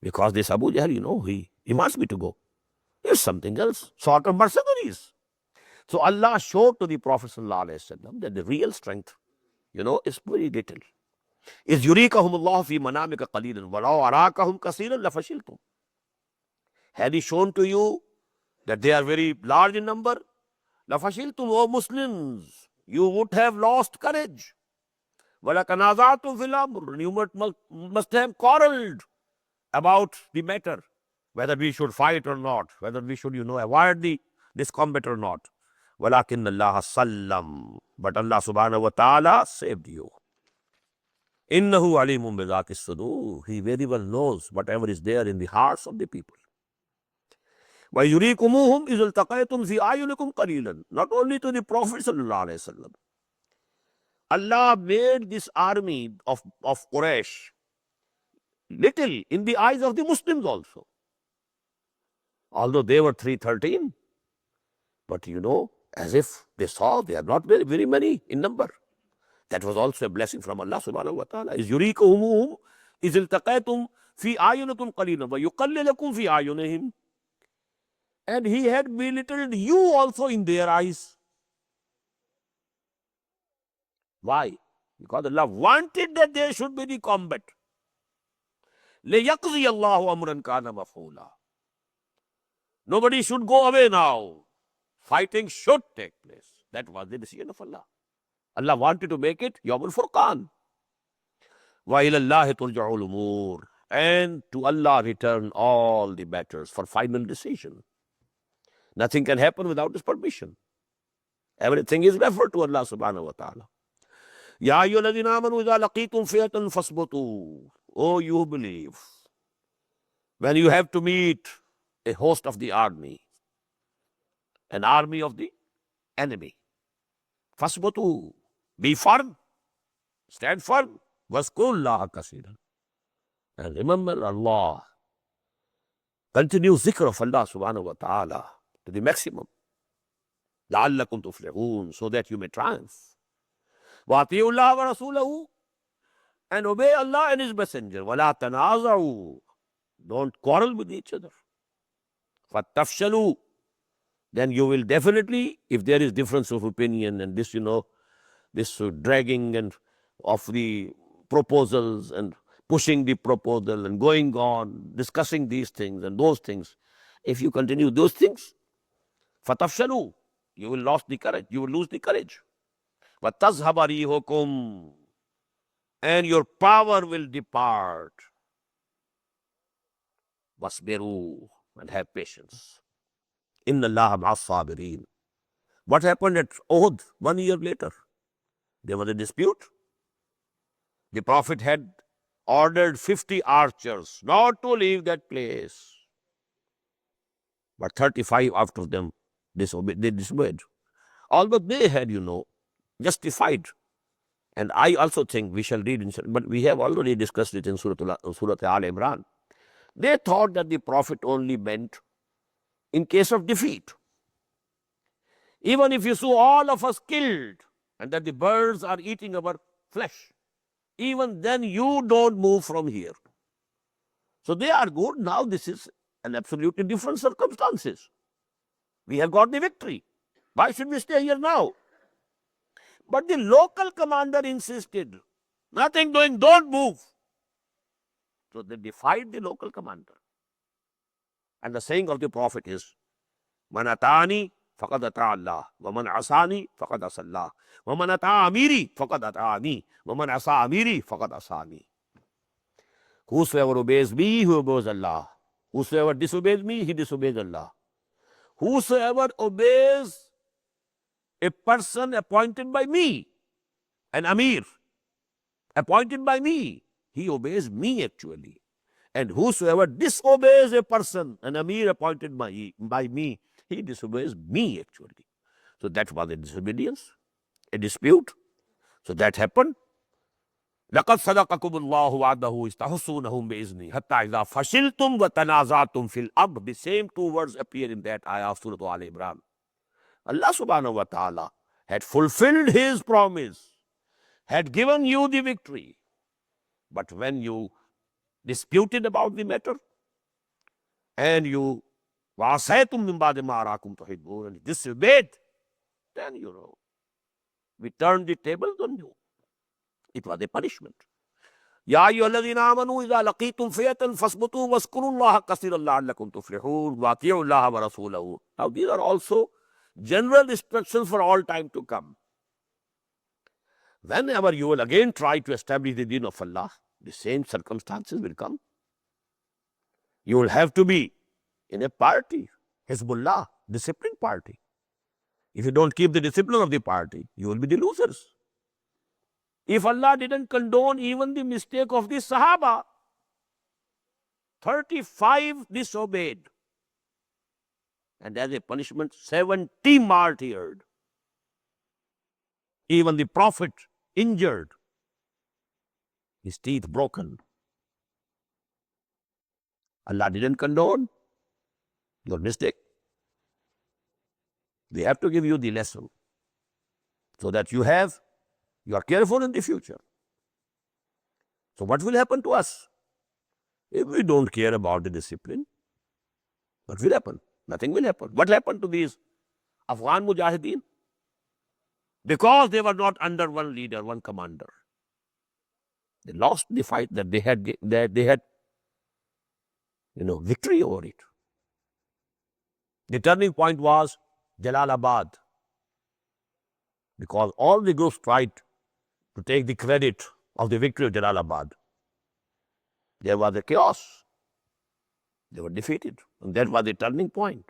Because this Abu Jahl, he wants me to go. It's something else, sort of mercenaries. So Allah showed to the Prophet ﷺ that the real strength, is very little. Is yurikahum Allah fi manamika qalilan walau arakahum kasiran lafashiltum. Had he shown to you that they are very large in number, lafashiltum, O Muslims, you would have lost courage. Walakanazatum fil amr, you must have quarreled about the matter, whether we should fight or not, whether we should, avoid this combat or not. Walakin Allah sallam, but Allah subhanahu wa ta'ala saved you. Innahu alimun bidhati sudur. He very well knows whatever is there in the hearts of the people. Wa yurikumuhum iz iltaqaytum fi ayunikum qalilan. Not only to the Prophet sallallahu alaihi wasallam. Allah made this army of Quraysh little in the eyes of the Muslims also. Although they were 313, but as if they saw they are not very, very many in number. That was also a blessing from Allah subhanahu wa ta'ala. Is yurikuhum iz iltaqaytum fi ayunikum qalilan wa yuqallilakum fi ayunihim. And he had belittled you also in their eyes. Why? Because Allah wanted that there should be the combat. لِيَقْضِيَ اللَّهُ أَمْرًا كَانَ مَفْعُولًا. Nobody should go away now. Fighting should take place. That was the decision of Allah. Allah wanted to make it Yawmul Furqan. وَإِلَى اللَّهِ تُرْجَعُ الْأُمُورِ. And to Allah return all the matters for final decision. Nothing can happen without His permission. Everything is referred to Allah subhanahu wa ta'ala. Ya ayyuhalladhina amanu idha laqitum fi'atan fasbutu. Oh, you believe. When you have to meet a host of the army, an army of the enemy, fasbutu. Be firm. Stand firm. Waskurullaha kasiran. And remember Allah. Continue zikr of Allah subhanahu wa ta'ala to the maximum. لَعَلَّكُمْ تُفْلِحُونَ, so that you may triumph. وَأَطِيعُوا اللَّهَ وَرَسُولَهُ, and obey Allah and His Messenger. وَلَا تَنَازَعُوا, don't quarrel with each other. فَتَفْشَلُوا, then you will definitely, if there is difference of opinion and this, this dragging and of the proposals and pushing the proposal and going on, discussing these things and those things, if you continue those things, فَتَفْشَلُوا, you will lose the courage. You will lose the courage. وَتَذْهَبَ رِيحُكُمْ, and your power will depart. وَاصْبِرُوا, and have patience. إِنَّ اللَّهَ مَعَ الصَّابِرِينَ. What happened at Uhud 1 year later? There was a dispute. The Prophet had ordered 50 archers not to leave that place. But 35 after them, they disobeyed. Although they had, justified. And I also think we shall read, but we have already discussed it in Surah Al Imran. They thought that the Prophet only meant in case of defeat. Even if you saw all of us killed and that the birds are eating our flesh, even then you don't move from here. So they are good. Now this is an absolutely different circumstances. We have got the victory. Why should we stay here now? But the local commander insisted, nothing doing, don't move. So they defied the local commander. And the saying of the Prophet is, Man ata'ani faqad ata Allah, wa man asani faqad asa Allah, wa man ata amiri faqad ata'ani, wa man asa amiri faqad asani. Whosoever obeys me, he obeys Allah. Whosoever disobeys me, he disobeys Allah. Whosoever obeys a person appointed by me, an Amir, appointed by me, he obeys me actually. And whosoever disobeys a person, an Amir appointed by me, he disobeys me actually. So that was a disobedience, a dispute. So that happened. لَقَدْ صَدَقَكُمُ اللَّهُ وَعْدَهُ إِسْتَحْسُونَهُمْ بِإِذْنِهِ حَتَّى إِذَا فَشِلْتُمْ وَتَنَازَعْتُمْ فِي الْأَمْرِ. The same two words appear in that ayah of Surah Al Imran. Allah subhanahu wa ta'ala had fulfilled His promise, had given you the victory. But when you disputed about the matter, and you وَعَصَيْتُم مِّن بَعْدِ مَا أَرَاكُمْ تُحِبُّونَ, and disobeyed, then we turned the tables on you. It was a punishment. يَا أَيُّهَا الَّذِينَ آمَنُوا إِذَا لَقِيتُمْ فِئَةً فَاثْبُتُوا وَاذْكُرُوا اللَّهَ كَثِيرًا لَعَلَّكُمْ تُفْلِحُونَ وَأَطِيعُوا اللَّهَ وَرَسُولَهُ. Now these are also general instructions for all time to come. Whenever you will again try to establish the deen of Allah, the same circumstances will come. You will have to be in a party, Hezbollah, disciplined party. If you don't keep the discipline of the party, you will be the losers. If Allah didn't condone even the mistake of the Sahaba, 35 disobeyed, and as a punishment, 70 martyred. Even the Prophet injured, his teeth broken. Allah didn't condone your mistake. We have to give you the lesson so that you are careful in the future. So what will happen to us if we don't care about the discipline? What will happen? Nothing will happen. What happened to these Afghan Mujahideen? Because they were not under one leader, one commander, they lost the fight that they had victory over it. The turning point was Jalalabad, because all the groups tried to take the credit of the victory of Jalalabad. There was a chaos. They were defeated, and that was the turning point.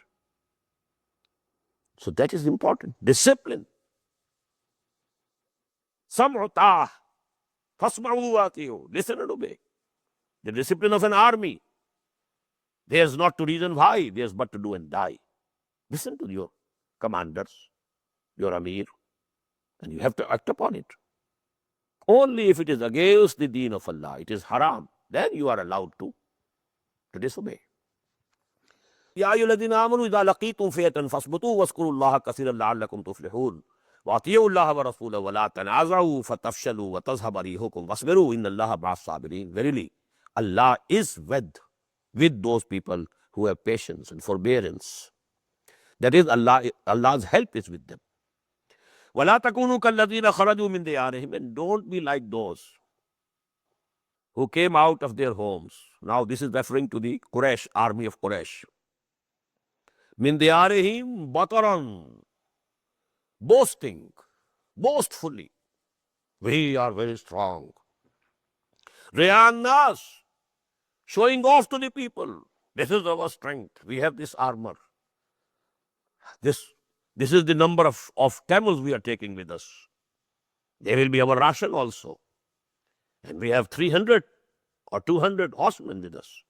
So that is important. Discipline. Sam'u fasma'u wa ati'u. Listen and obey. The discipline of an army. There's not to reason why, there's but to do and die. Listen to your commanders, your Amir, and you have to act upon it. Only if it is against the deen of Allah, it is haram, then you are allowed to disobey. يَا أَيُّهَا الَّذِينَ آمَنُوا إِذَا لَقِيتُمْ فِئَةً فَاثْبُتُوا وَاذْكُرُوا اللَّهَ كَثِيرًا لَعَلَّكُمْ تُفْلِحُونَ وَأَطِيعُوا اللَّهَ وَرَسُولَهُ وَلَا تَنَازَعُوا فَتَفْشَلُوا وَتَذْهَبَ رِيحُكُمْ وَاصْبِرُوا إِنَّ اللَّهَ مَعَ الصَّابِرِينَ. Verily, Allah is with those people who have patience and forbearance. That is, Allah's help is with them. وَلَا تَكُونُوا كَالَّذِينَ خَرَجُوا مِنْ دِيَارِهِمْ, and don't be like those who came out of their homes. Now this is referring to the Quraysh, army of Quraysh. مِنْ دِيَارِهِمْ بَطَرًا, boastfully. We are very strong. رِيَاءَ النَّاسِ, showing off to the people. This is our strength. We have this armor. This is the number of camels we are taking with us. They will be our ration also. And we have 300 or 200 horsemen with us.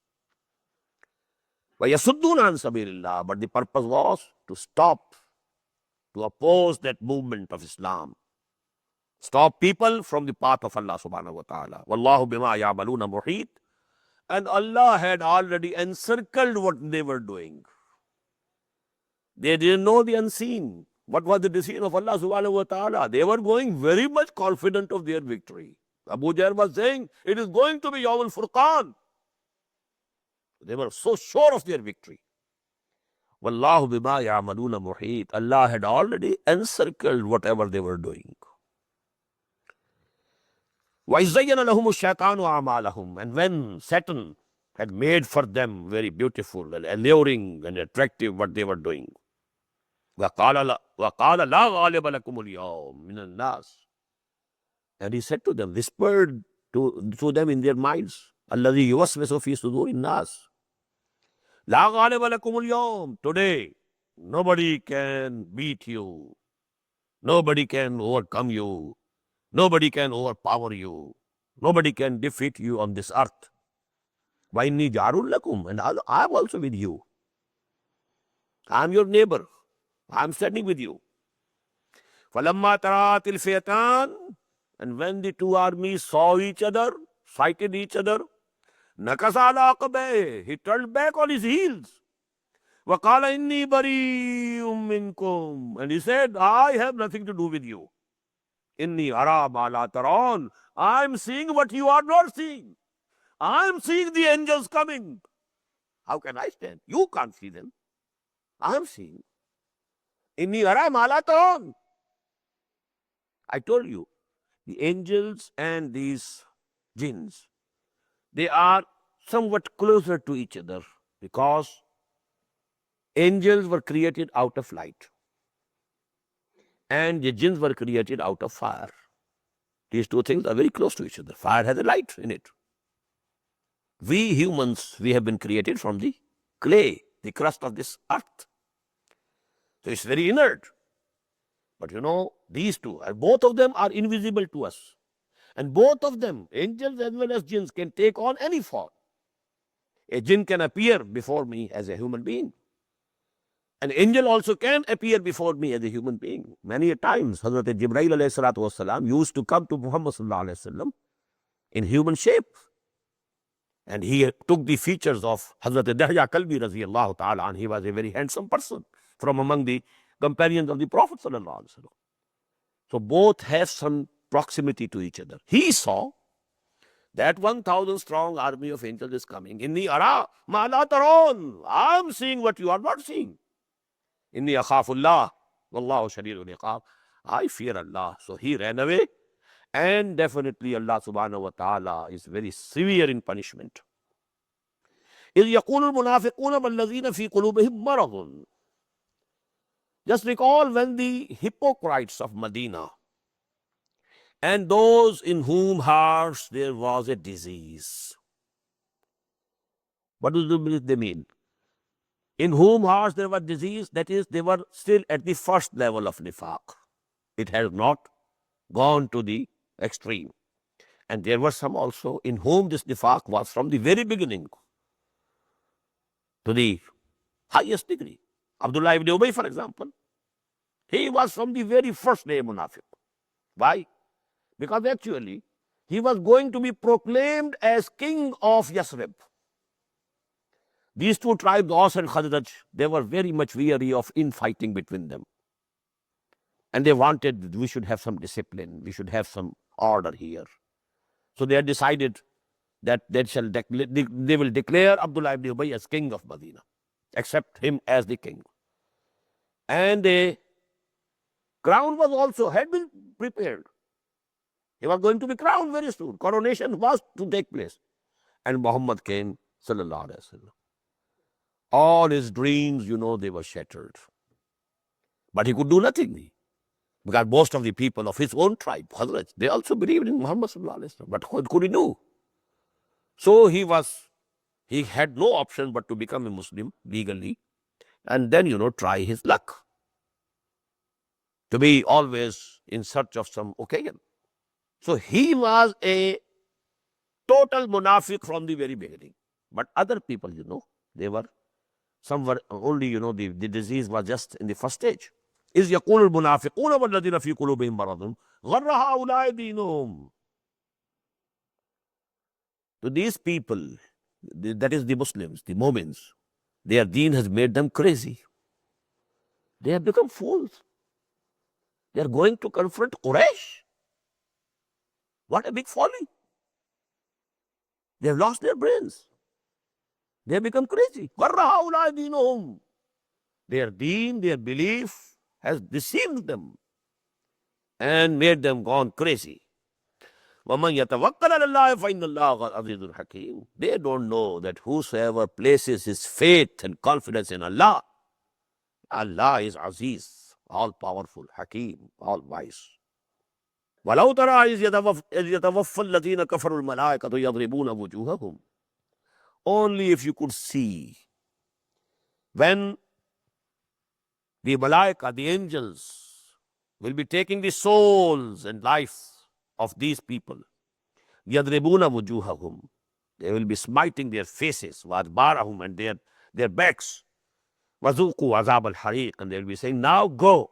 وَيَصُدُّونَ عَنْ سَبِيلِ اللَّهِ, but the purpose was to stop, to oppose that movement of Islam. Stop people from the path of Allah subhanahu wa ta'ala. وَاللَّهُ بِمَا يَعْمَلُونَ مُحِيطٌ, and Allah had already encircled what they were doing. They didn't know the unseen. What was the decision of Allah subhanahu wa ta'ala? They were going very much confident of their victory. Abu Jahl was saying, it is going to be Yawm al-Furqan. They were so sure of their victory. Wallahu bima ya'maluna muhit. Allah had already encircled whatever they were doing. وَإِزَّيَّنَ لَهُمُ الشَّيْطَانُ أَعْمَالَهُم, and when Satan had made for them very beautiful and alluring and attractive what they were doing, وَقَالَ لَا غَالِبَ لَكُمُ الْيَوْمَ مِنَ النَّاسِ, and he said to them, whispered to them in their minds, الَّذِي يُوَسْوِسُ فِي صُدُورِ النَّاسِ, لَا غَالِبَ لَكُمُ الْيَوْمَ, today nobody can beat you, nobody can overcome you, nobody can overpower you, nobody can defeat you on this earth. وَإِنِّي جَارٌ لَكُمْ, and I am also with you. I am your neighbor. I am standing with you. فَلَمَّا تَرَاتِ الْفِئَتَانِ, and when the two armies saw each other, sighted each other, نَكَصَ عَلَىٰ عَقِبَيْهِ, he turned back on his heels. وَقَالَ إِنِّي بَرِيءٌ مِّنكُمْ, and he said, I have nothing to do with you. إِنِّي أَرَىٰ مَا لَا تَرَوْنَ, I am seeing what you are not seeing. I am seeing the angels coming. How can I stand? You can't see them. I am seeing. Inni ara malaton. I told you, the angels and these jinns, they are somewhat closer to each other because angels were created out of light and the jinns were created out of fire. These two things are very close to each other. Fire has a light in it. We humans, we have been created from the clay, the crust of this earth. So it's very inert. But these two, both of them are invisible to us. And both of them, angels as well as jinns, can take on any form. A jinn can appear before me as a human being. An angel also can appear before me as a human being. Many a times, Hazrat Jibreel alayhi salatu wasalam used to come to Muhammad sallallahu alayhi wasallam in human shape. And he took the features of Hazrat Dihya Kalbi raziyallahu ta'ala, and he was a very handsome person from among the companions of the Prophet sallallahu alayhi wasallam. So both have some proximity to each other. He saw that 1,000 strong army of angels is coming. Inni ara ma la taron. I am seeing what you are not seeing. Inni akhafullah. Wallahu shadidul iqab. I fear Allah. So he ran away. And definitely Allah subhanahu wa ta'ala is very severe in punishment. إِذْ يَقُولُ الْمُنَافِقُونَ وَالَّذِينَ فِي قُلُوبِهِمْ مَرَضٌ. Just recall when the hypocrites of Medina and those in whom hearts there was a disease. What do they mean? In whom hearts there was disease, that is, they were still at the first level of nifaq. It has not gone to the extreme. And there were some also in whom this nifaq was from the very beginning to the highest degree. Abdullah ibn Ubay, for example, he was from the very first day munafiq. Why? Because actually, he was going to be proclaimed as king of Yasrib. These two tribes, Aus and Khazraj, they were very much weary of infighting between them. And they wanted, we should have some discipline, we should have some order here. So they had decided that they will declare Abdullah ibn Ubay as king of Medina, accept him as the king. And a crown was also, had been prepared. He was going to be crowned very soon. Coronation was to take place. And Muhammad came, sallallahu alaihi wasallam. All his dreams, they were shattered. But he could do nothing. Because most of the people of his own tribe, Hazrat, they also believed in Muhammad sallallahu alaihi wasallam. But what could he do? So he had no option but to become a Muslim legally and then, try his luck. To be always in search of some occasion. So he was a total munafiq from the very beginning. But other people, some were only, the disease was just in the first stage. إِذْ يَقُولُ الْمُنَافِقُونَ وَالَّذِينَ فِي قُلُوبِهِمْ مَرَضٌ غَرَّ هَؤُلَاءِ دِينُهُمْ. To these people, that is the Muslims, the Mu'mins, their deen has made them crazy. They have become fools. They are going to confront Quraysh. What a big folly. They have lost their brains. They have become crazy. Their deen, their belief has deceived them and made them gone crazy. They don't know that whosoever places his faith and confidence in Allah, Allah is Aziz, all-powerful, Hakim, all-wise. وَلَوْ تَرَى إِذْ يَتَوَفَّى الَّذِينَ كَفَرُوا الْمَلَائِكَةُ يَضْرِبُونَ وُجُوهَهُمْ. Only if you could see when the malaika, the angels, will be taking the souls and life of these people. يَضْرِبُونَ وُجُوهَهُمْ. They will be smiting their faces, وَأَدْبَارَهُمْ, and their backs. وَذُوقُوا عَذَابَ الْحَرِيقِ. And they will be saying, now go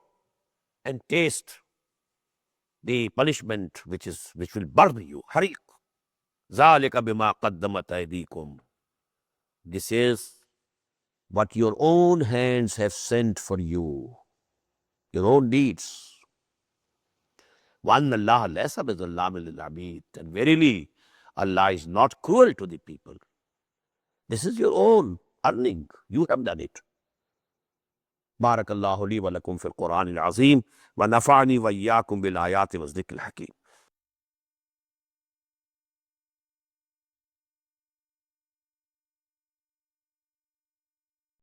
and taste the punishment which will burn you. Hariq. ذَلِكَ بِمَا قَدَّمَتْ أَيْدِيكُمْ. This is what your own hands have sent for you. Your own deeds. وَأَنَّ اللَّهَ لَيْسَ بِظَلَّامٍ لِلْعَبِيدِ. And verily, Allah is not cruel to the people. This is your own. earning. You have done it. बारक अल्लाहु ली व लकुम fill कुरानिल अज़ीम व नफ़अनी व इय्याकुम bill आयाति व ज़िक्रिल हकीम.